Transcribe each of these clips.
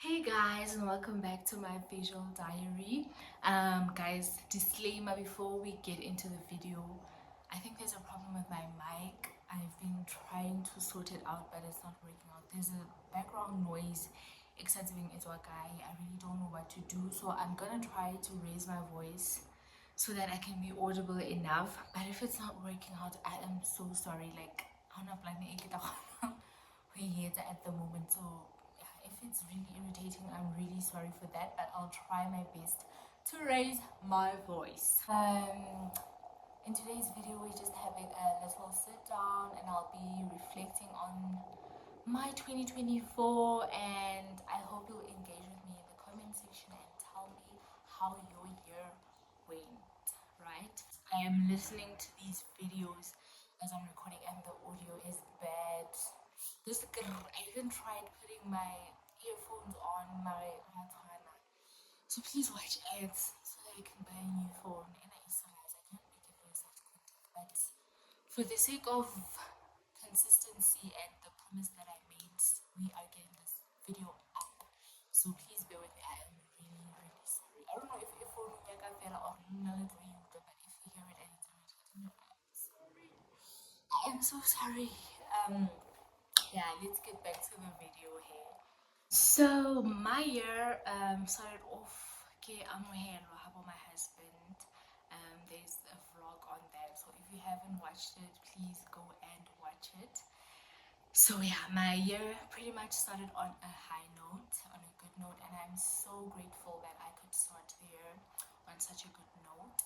Hey guys, and welcome back to my visual diary. Guys, disclaimer before we get into the video. I think there's a problem with my mic. I've been trying to sort it out, but it's not working out. There's a background noise exciting as well, guy. I really don't know what to do, so I'm gonna try to raise my voice so that I can be audible enough. But if it's not working out, I am so sorry. Like, I'm not planning it at the moment, so yeah, if it's really irritating, I'm really sorry for that, but I'll try my best to raise my voice. In today's video, we're just having a little sit down and I'll be reflecting on my 2024, and I hope you'll engage with me in the comment section and tell me how your year went, right? I am listening to these videos as I'm recording and the audio is bad. I even tried putting my earphones on my Matana. So please watch ads so that I can buy a new phone. And I realize I can't make a voice out content. But for the sake of consistency and the promise that I made, we are getting this video up. So please bear with me. I am really, really sorry. I don't know if phone or but if you hear it and it's irritating, I'm sorry. I am so sorry. Yeah, let's get back to the video here. So my year started off about my husband. There's a vlog on that, so if you haven't watched it, please go and watch it. So yeah, my year pretty much started on a high note, on a good note, and I'm so grateful that I could start the year on such a good note.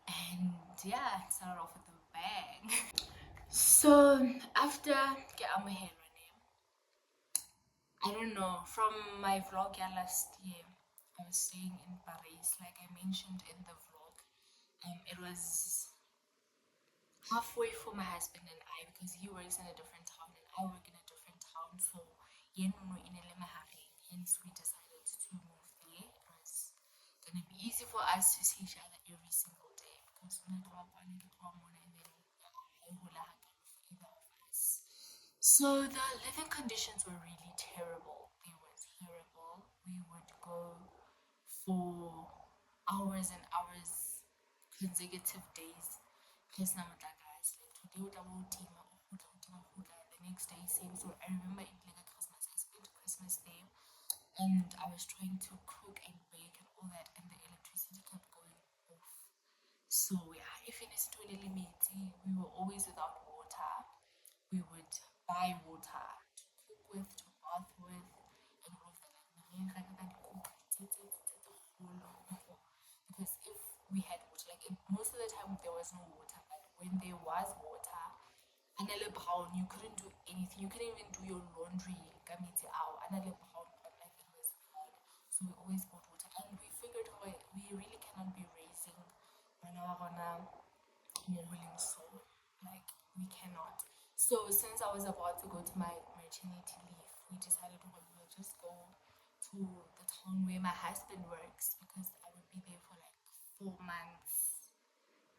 And yeah, it started off with a bang. So after I don't know, from my vlog last year, I was staying in Paris, like I mentioned in the vlog. It was halfway for my husband and I, because he works in a different town and I work in a different town. So hence we decided to move there. It was gonna be easy for us to see each other every single day because we grew up on a and then either of us. So the living conditions were really terrible. They were terrible. We would go for hours and hours, consecutive days. Plus now with that guys, like today with our team, the next day same. So I remember it like a Christmas. I spent Christmas there and I was trying to cook and bake and all that, and the electricity kept going off. So yeah, if it is too limit, we were always without water. We would buy water to cook with, to bath with, and all of that. Because if we had water, like most of the time there was no water, but when there was water, you couldn't do anything. You couldn't even do your laundry. Like it was bad. So we always bought water, and we figured we really cannot be raising so like we cannot. So since I was about to go to my maternity leave, we decided we'll just go to the town where my husband works because I would be there for like 4 months.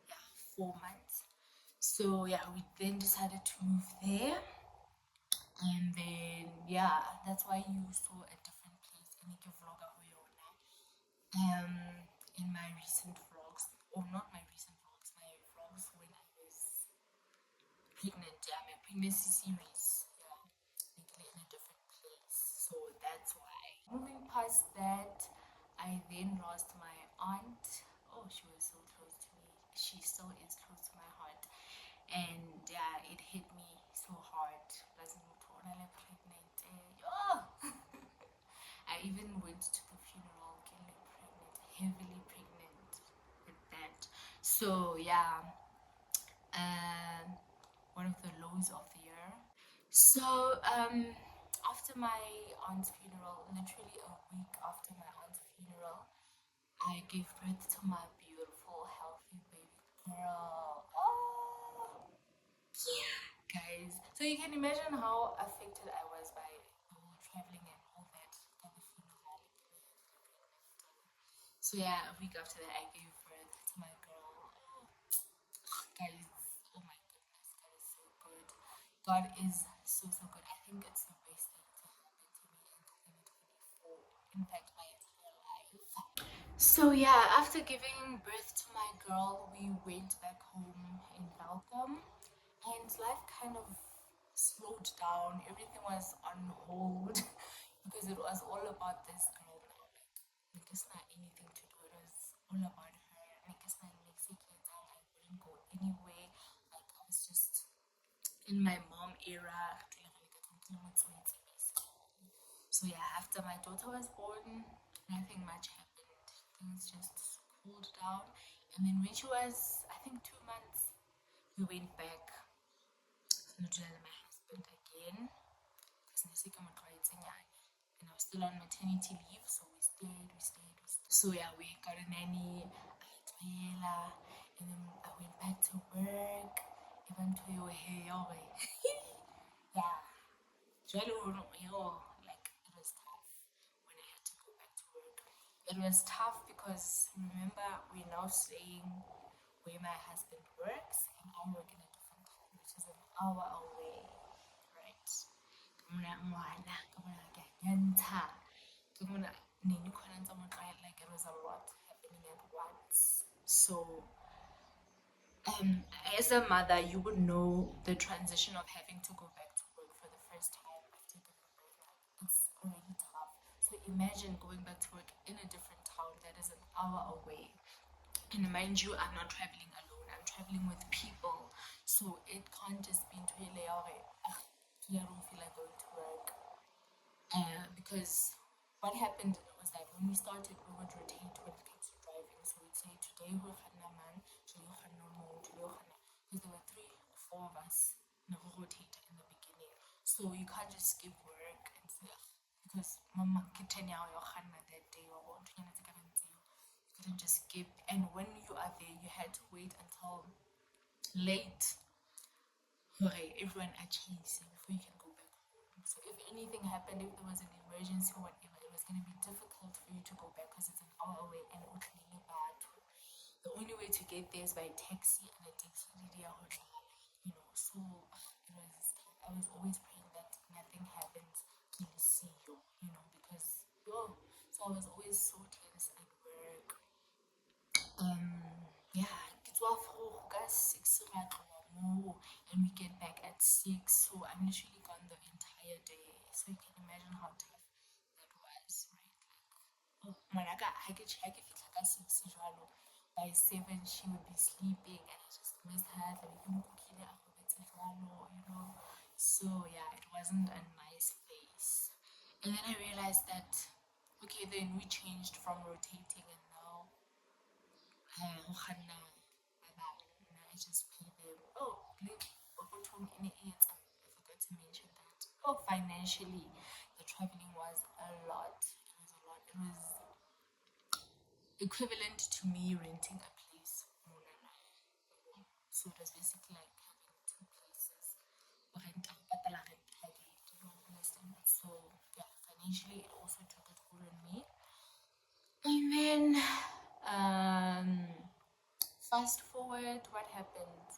Yeah, 4 months. So yeah, we then decided to move there, and then yeah, that's why you saw a different place in the vlog in my recent vlogs, or not my recent vlogs, my vlogs when I was pregnant. Yeah, my pregnancy series. Yeah, totally in a different place. So that's why. Moving past that, I then lost my aunt. Oh, she was so close to me. She still is close to my heart. And yeah, it hit me so hard. Pregnant. Oh! I even went to the funeral getting pregnant, heavily pregnant with that. So yeah, one of the lows of the year. So after my aunt's funeral, literally a week after my aunt's funeral, I gave birth to my beautiful, healthy baby girl. Oh, yeah, guys. So you can imagine how affected I was by the whole traveling and all that. So yeah, a week after that, I gave birth to my girl. Oh, guys, oh my goodness, God is so good. God is so good. I think it's the best thing to happen to me in 2024. So yeah, after giving birth to my girl, we went back home in Belgium, and life kind of slowed down. Everything was on hold because it was all about this girl now. Like, it's not anything to do. It was all about her. Like, it's not Mexican. I wouldn't go anywhere. Like, I was just in my mom era. So yeah, after my daughter was born, nothing much happened. Things just cooled down. And then when she was, I think, 2 months, we went back to my husband again. And I was still on maternity leave, so we stayed. So yeah, we got a nanny, and then I went back to work. Even to your hair, yeah. Like it was tough when I had to go back to work. It was tough because remember we're now staying where my husband works and I work in a different town, which is an hour away, right? Like it was a lot happening at once. So as a mother, you would know the transition of having to go back to work for the first time after giving birth. It's already tough. So imagine going back to work in a different town that is an hour away. And mind you, I'm not traveling alone. I'm traveling with people. So it can't just be into I don't feel like going to work. Because what happened was that when we started, we would rotate when it comes to driving. So we'd say, today we're man, today we're mo, today we're because there were 3 or 4 of us in a rotate in the beginning. So you can't just skip work and say, because mama kitchen ya that day or what you couldn't just skip. And when you are there, you had to wait until late. Okay, everyone achieves before you can go back home. So if anything happened, if there was an emergency or whatever, it was going to be difficult for you to go back because it's an hour away and bad. The only way to get there is by taxi and a taxi so it was I was always praying that nothing happens till you see because so I was always so tense at work. Yeah, ke tswa for ka 6 ra tloha moo and we get back at 6, so I'm literally gone the entire day. So you can imagine how tough that was, right? Like, ngwanaka ha ke fihla ka 6 jwalo, by 7 she would be sleeping and I just missed her. So yeah, it wasn't a nice phase. And then I realized that okay, then we changed from rotating and now I just pay them. Oh, I forgot to mention that. Oh, financially, the traveling was a lot. It was a lot. It was equivalent to me renting a place. So it was basically like having 2 places. Rent and patala rent. Do you understand that? So yeah, financially it also took a toll on me. And then fast forward, what happened?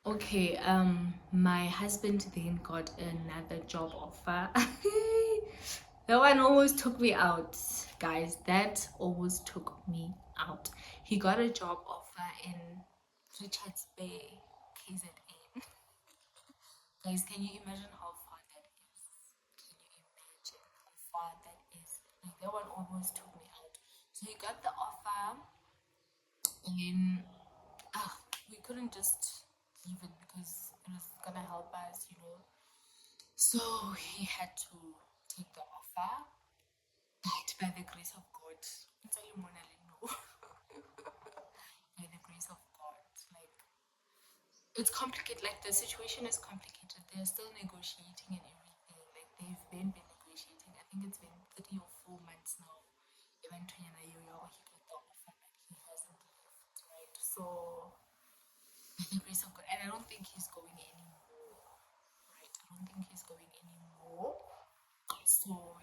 Okay, my husband then got another job offer. That one almost took me out, guys. That almost took me out. He got a job offer in Richards Bay, KZN. Guys, can you imagine how far that is? Can you imagine how far that is? Like, that one almost took me out. So he got the offer, and then we couldn't just leave it because it was gonna help us. So he had to take the offer, but by the grace of God, it's only Mona no. By the grace of God, like it's complicated. Like the situation is complicated. They're still negotiating and everything. Like they've been negotiating. I think it's been 3 or 4 months now. Even he got the offer, but he hasn't left, right? So by the grace of God, and I don't think he's going anymore. Right? I don't think he's going anymore. So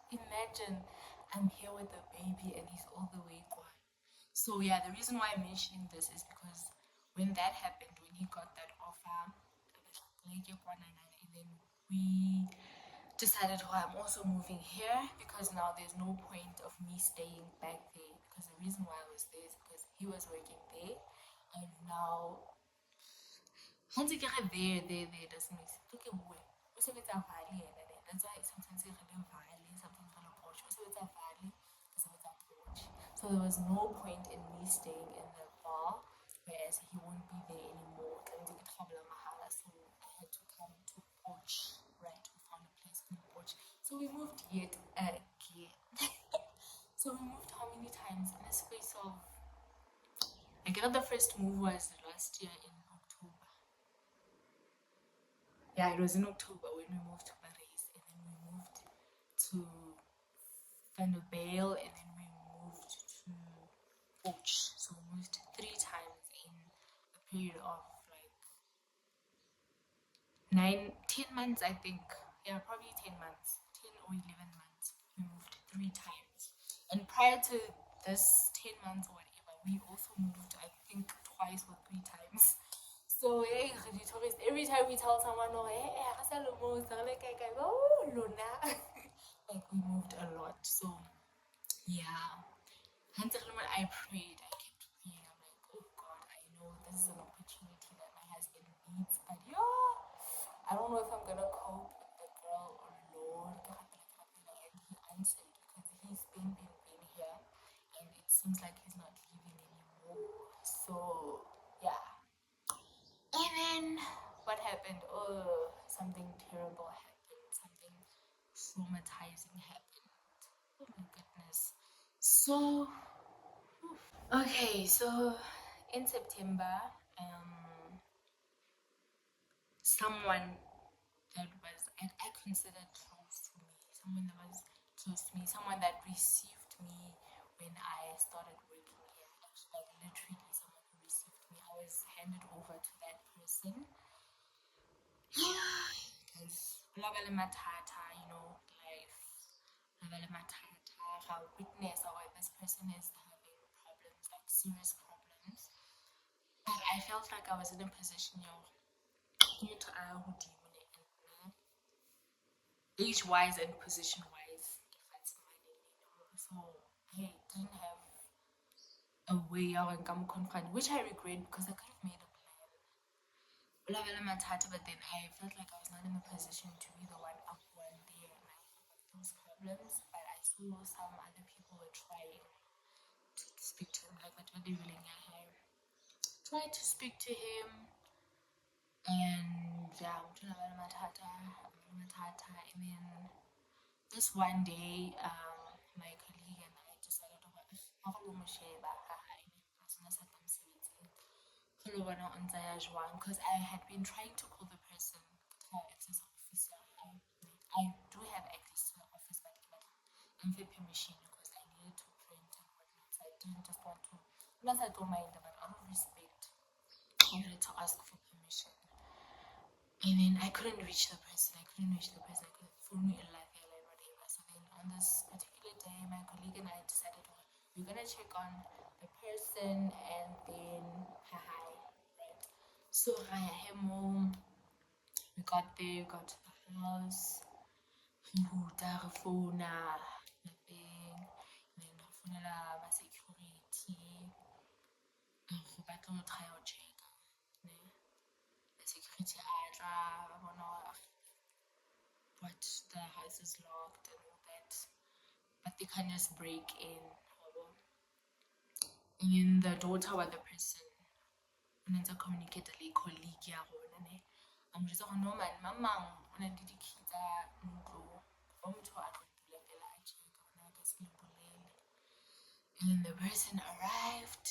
imagine I'm here with a baby and he's all the way gone. So yeah, the reason why I'm mentioning this is because when that happened, when he got that offer, and then decided, oh, I'm also moving here because now there's no point of me staying back there, because the reason why I was there is because he was working there, and now once you get there doesn't make sense. Okay, wait. Also, it's a valley, and that's why sometimes it's a valley, sometimes it's a porch. Also, it's a valley, also it's a porch. So there was no point in me staying in the bar, whereas he won't be there anymore. So I had to come to porch, right? We found a place in porch. So we moved yet again. So we moved how many times in a space of? I guess the first move was last year in October. Yeah, it was in October when we moved to Paris, and then we moved to Vanderbilt, and then we moved to Poch. So we moved 3 times in a period of like 10 months, I think. Yeah, probably 10 months, 10 or 11 months. We moved 3 times, and prior to this 10 months or whatever, we also moved, I think, twice or 3 times. So hey, tourist, every time we tell someone, oh, hey, oh, Luna. Like we moved a lot. So yeah. Hence when I prayed, I kept praying. I'm like, oh God, I know this is an opportunity that my husband needs, but yeah, I don't know if I'm gonna cope with the girl or Lord. And he answered because he's been here, and it seems like he's not leaving anymore. So yeah. And then what happened? Oh, something terrible happened. Something traumatizing happened. Oh my goodness. So, okay, so in September, someone that was, I considered close to me, someone that was close to me, someone that received me when I started working here, like literally someone who received me, I was handed over to that person. Because ulabale matata, life. Ulabale matata, how witness or this person is having problems, like serious problems. But I felt like I was in a position, to age wise and position wise, if that's money, So I didn't have a way out and come confront, which I regret because I could have made a plan. But then I felt like I was not in a position to be the one up one there and I had those problems. But I saw some other people were trying to speak to him, like what were they willing I tried to speak to him, and yeah, and then this one day, my colleague and I decided to because I had been trying to call the person, access officer. I do have access to the office, but I'm for permission because I needed to print and whatnot. So I didn't just want to, unless I don't mind, but out of respect, I needed to ask for permission. And then I couldn't reach the person. I couldn't phone me a live and whatever. So then on this particular day, my colleague and I decided, we're gonna check on the person and then hi, right? So I am home. We got there, we got to the house. Phone, nothing. And then phone my security. Go back on try out check. The security what the house is locked and all that. But they can just break in. And then the daughter of the person unenza communicate le colleague ya rona ne. I'm just like, no man, mama, o na le di-key tsa ntlo. Fa motho a tlo bula fela a check ona ka se mpolele. And then the person arrived.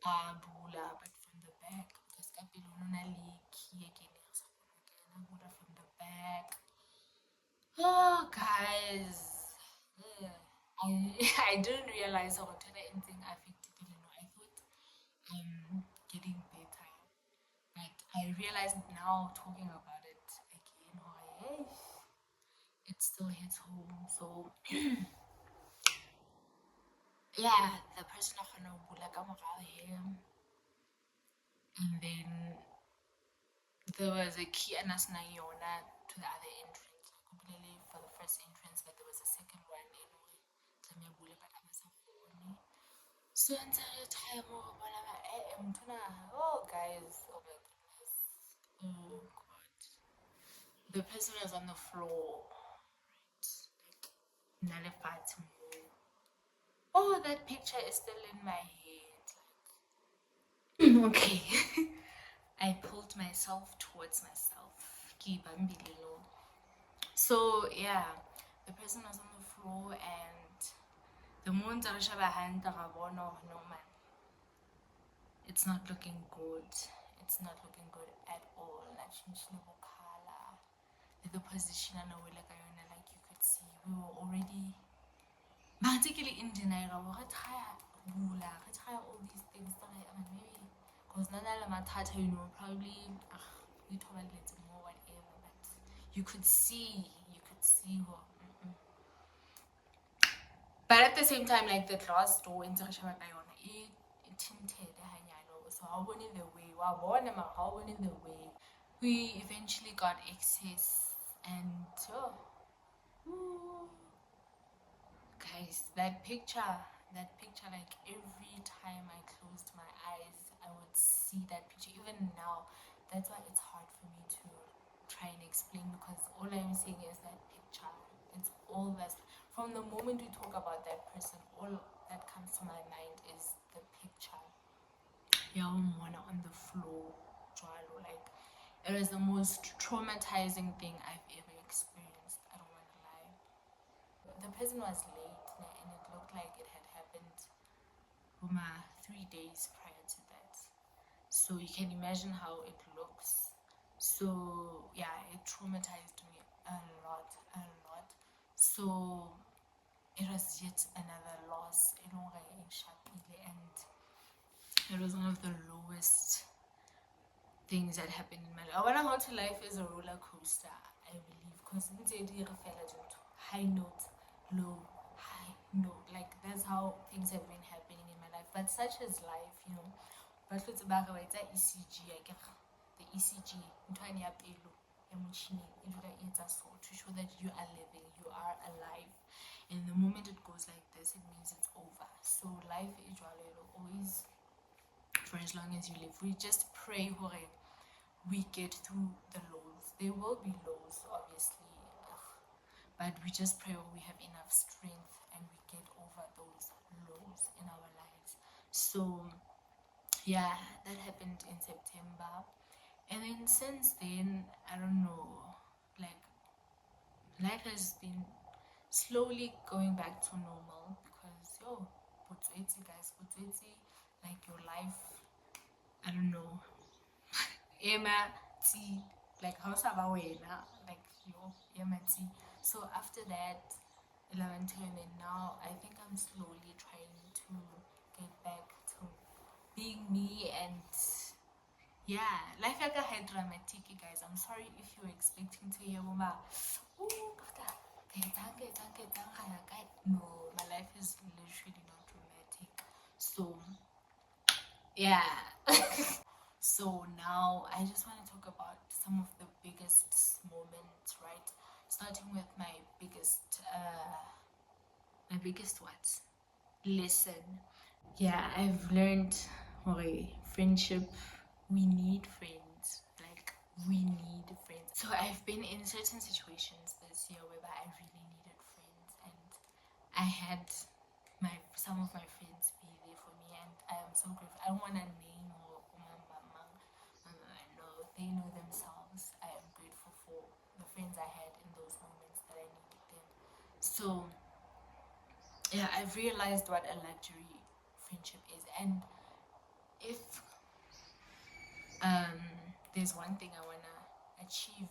Bula, but from the back, because ka pele o na le key again. From the back. Oh, guys. I didn't realize how anything affected it. I thought getting better. But I realized now talking about it again, hey, it still hits home. So yeah, the person of him, and then There was a key anasnayona to the other entrance. Completely for the first entrance, but there was a second one anyway. But I was phone. So entire time, oh guys, oh my goodness, oh god, the person was on the floor, right? Like, oh, that picture is still in my head. Okay. I pulled myself towards myself. So yeah, the person was on the floor and the moons are no man. It's not looking good. It's not looking good at all. The position and like you could see, we were already particularly in denial. All these things that maybe because none of them probably we told a little more whatever, but you could see her. But at the same time, like the glass door in it tinted, so I went in the way. I went in the way. We eventually got access, and ooh, guys, that picture, like every time I closed my eyes, I would see that picture. Even now, that's why it's hard for me to try and explain, because all I'm saying is that picture. It's all that. From the moment we talk about that person, all that comes to my mind is the picture. On the floor, like it was the most traumatizing thing I've ever experienced. I don't want to lie. The person was late, and it looked like it had happened 3 days prior to that. So you can imagine how it looks. So yeah, it traumatized me a lot. So it was yet another loss, and it was one of the lowest things that happened in my life. When I go to life is a roller coaster, I believe, because high note, low, high note. Like that's how things have been happening in my life. But such is life, But it's about it's ECG, I get the ECG, to show that you are living, you are alive. And the moment it goes like this, it means it's over. So life is always, for as long as you live, we just pray we get through the lows. There will be lows, obviously, but we just pray we have enough strength and we get over those lows in our lives. So yeah, that happened in September, and then since then, I don't know, like life has been slowly going back to normal, because guys, like your life, I don't know, Emma T, like how's about like Emma T. So after that, 11 to, and now I think I'm slowly trying to get back to being me, and yeah, life like a dramatic, guys. I'm sorry if you're expecting to hear no, my life is literally not dramatic. So yeah. So now I just want to talk about some of the biggest moments, right? Starting with my biggest what? Lesson. Yeah, I've learned, okay, friendship. We need friends. Like, we need friends. So I've been in certain situations this year where I really needed friends, and I had some of my friends be there for me, and I am so grateful. I don't want to name or no, they know themselves. I am grateful for the friends I had in those moments that I needed them. So yeah, I've realized what a luxury friendship is, and if there's one thing I wanna achieve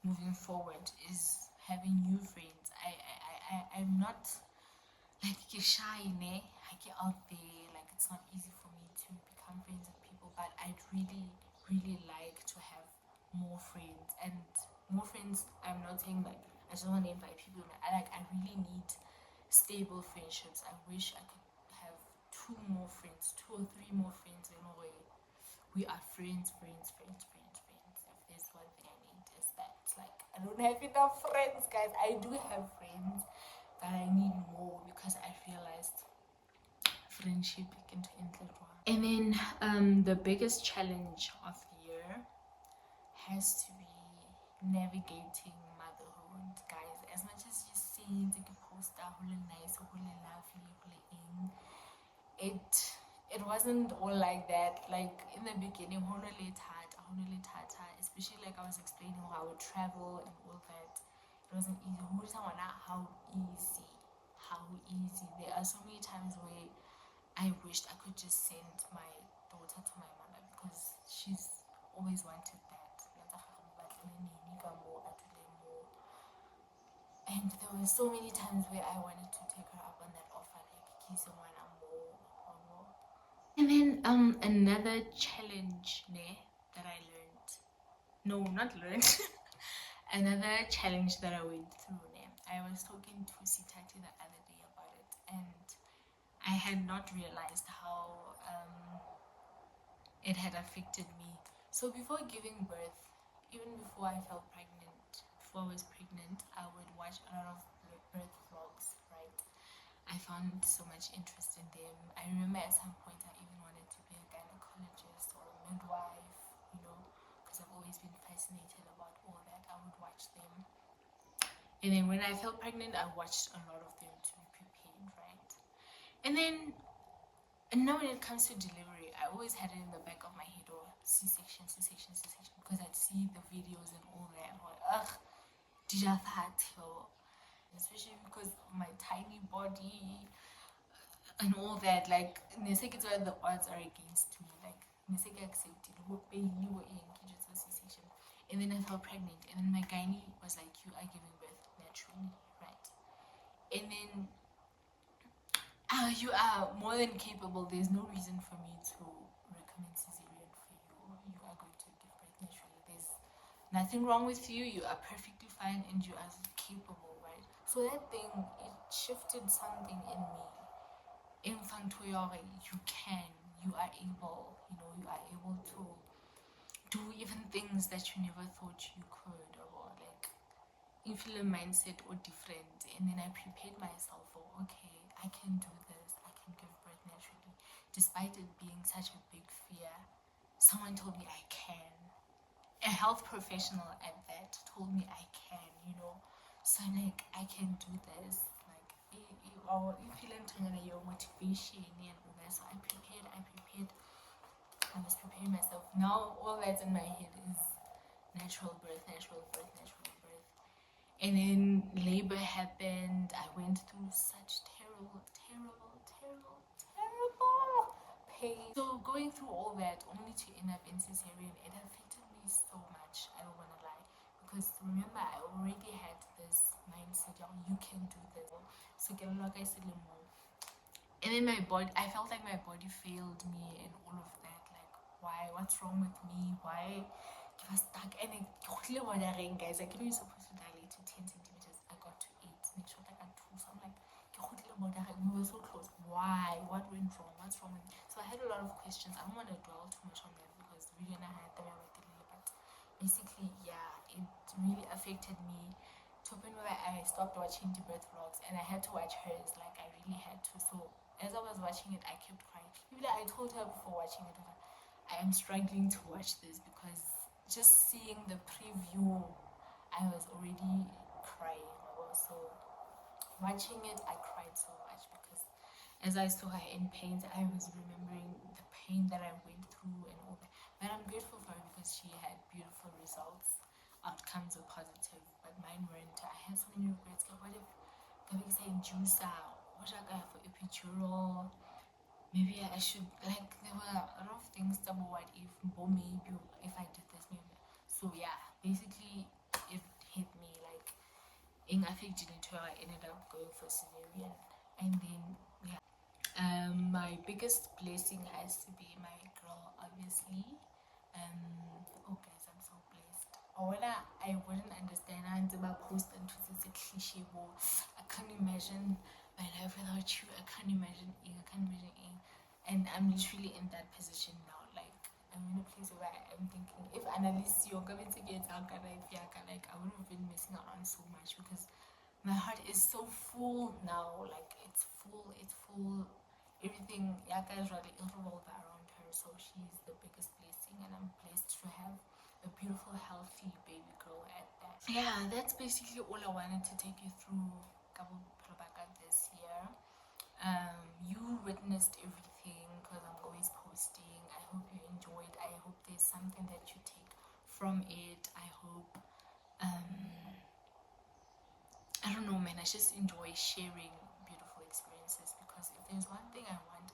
moving forward, is having new friends. I'm not like shy, I get out there, like it's not easy for me to become friends with people, but I'd really like to have more friends. And more friends, I'm not saying like I just want to invite people. I really need stable friendships. I wish I could have two or three more friends in a way. We are friends. I don't have enough friends, guys. I do have friends, but I need more because I realized friendship can change. And then the biggest challenge of the year has to be navigating motherhood, guys. As much as you see the post whole nice, whole lovely, whole in, it wasn't all like that. Like in the beginning, especially like I was explaining how I would travel and all that. It wasn't easy. How easy, how easy. There are so many times where I wished I could just send my daughter to my mother because she's always wanted that. And there were so many times where I wanted to take her up on that offer, like kissing one more or more. And then another challenge that I learned. No, not learned. Another challenge that I went through. I was talking to Sitati the other day about it, and I had not realized how it had affected me. So before giving birth, even before I felt pregnant, before I was pregnant, I would watch a lot of birth vlogs, right? I found so much interest in them. I remember at some point I even wanted to be a gynecologist or a midwife, because I've always been fascinated about all that. I would watch them. And then when I felt pregnant, I watched a lot of them to be prepared, right? And now when it comes to delivery, I always had it in the back of my head, or C-section, because I'd see the videos and all that. I'm like, ugh, especially because of my tiny body and all that. Like, it's where the odds are against me. Like, accepted, C-section. And then I felt pregnant, and then my gynae was like, you are giving birth naturally, right? And then you are more than capable. There's no reason for me to recommend cesarean for you. You are going to give birth naturally. There's nothing wrong with you. You are perfectly fine and you are capable, right? So that thing, it shifted something in me. You can, you are able, you are able to do even things that you never thought you could, or like you feel a mindset or different. And then I prepared myself for, okay, I can do this, I can give birth naturally. Despite it being such a big fear, someone told me I can. A health professional at that told me I can, So I'm like, I can do this. Like, you feel your motivation and all that. So I was preparing myself. Now all that's in my head is natural birth. And then labor happened. I went through such terrible pain. So going through all that only to end up in cesarean, it affected me so much. I don't want to lie. Because remember, I already had this mindset, you can do this. So like I said, and then I felt like my body failed me and all of that. Like, why? What's wrong with me? Why? I was stuck. And then, guys, like, you're supposed to dilate to 10 centimeters. I got to 8. Make sure I got 2. So I'm like, we were so close. Why? What went wrong? What's wrong with me? So I had a lot of questions. I don't want to dwell too much on that because we and I had them but basically, yeah, it really affected me to a point where I stopped watching the birth vlogs and I had to watch hers. Like, I really had to. So as I was watching it, I kept crying. Even I told her before watching it, I am struggling to watch this because just seeing the preview, I was already crying. So watching it, I cried so much because as I saw her in pain, I was remembering the pain that I went through and all that. But I'm grateful for her because she had beautiful results. Outcomes were positive, but mine weren't. I had so many regrets. What if I say juice out? What should I go for epidural? Maybe I should, like, there were a lot of things that were what if, maybe if I did this, maybe. So yeah, basically it hit me like in affected until I ended up going for cesarean. And then yeah, my biggest blessing has to be my girl, obviously. Oh guys, I'm so blessed. Or when I wouldn't understand, I post into this cliche war. I can't imagine my life without you. I can't imagine it. And I'm literally in that position now. Like, I'm in a place where I'm thinking if analysts you're going to get like I wouldn't have been messing around so much because my heart is so full now. Like it's full. Everything Yaka is really revolved around her, so she's the biggest blessing, and I'm blessed to have a beautiful, healthy baby girl at that. Yeah, that's basically all I wanted to take you through Kabo Prabaka this year. You witnessed everything because I'm always posting. I hope you enjoyed. I hope there's something that you take from it. I hope I don't know, man. I just enjoy sharing beautiful experiences because if there's one thing I want,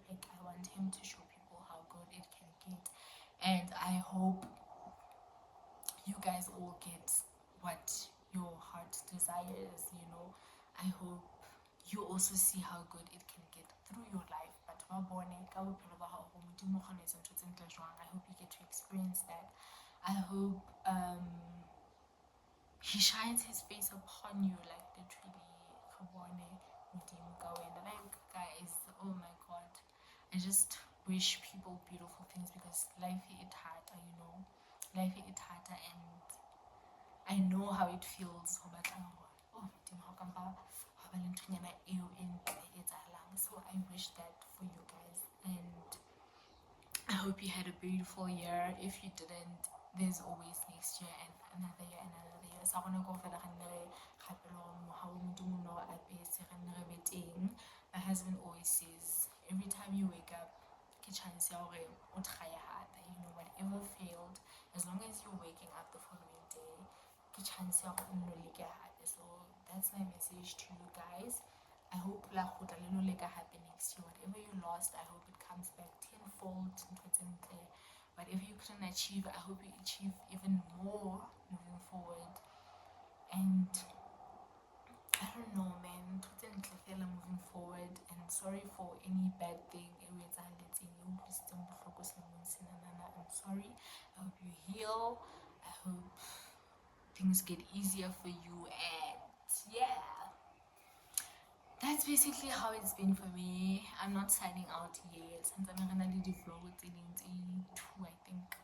like I want him to show people how good it can get, and I hope you guys all get what your heart desires. I hope you also see how good it can get through your life. But I hope you get to experience that. I hope he shines his face upon you, like literally. Like, guys, oh my god, I just wish people beautiful things because life is harder, life is harder, and I know how it feels. So I wish that for you guys, and I hope you had a beautiful year. If you didn't, there's always next year and another year and another year. So I want to go for the my husband always says every time you wake up, whatever failed, as long as you're waking up the following day, so that's my message to you guys. I hope happen next year. Whatever you lost, I hope it comes back tenfold. Whatever you couldn't achieve, I hope you achieve even more moving forward. And I don't know, man. Moving forward, and sorry for any bad thing. I'm sorry. I hope you heal. I hope things get easier for you, and yeah, that's basically how it's been for me. I'm not signing out yet. Since I'm gonna do the vlog two, I think,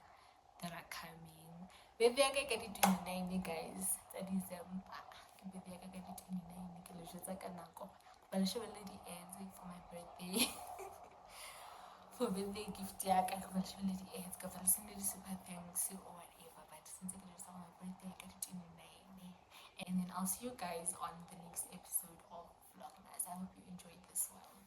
that are coming. Maybe I can get it 29, guys. That is maybe I can get it 29. But I show a lady ads for my birthday. For birthday gift, yeah, I can show a lady ads. Because I'll send you super thanks or whatever. But since it is on my birthday, I get it 29. And then I'll see you guys on the next episode of VLOGMAS. I hope you enjoyed this one.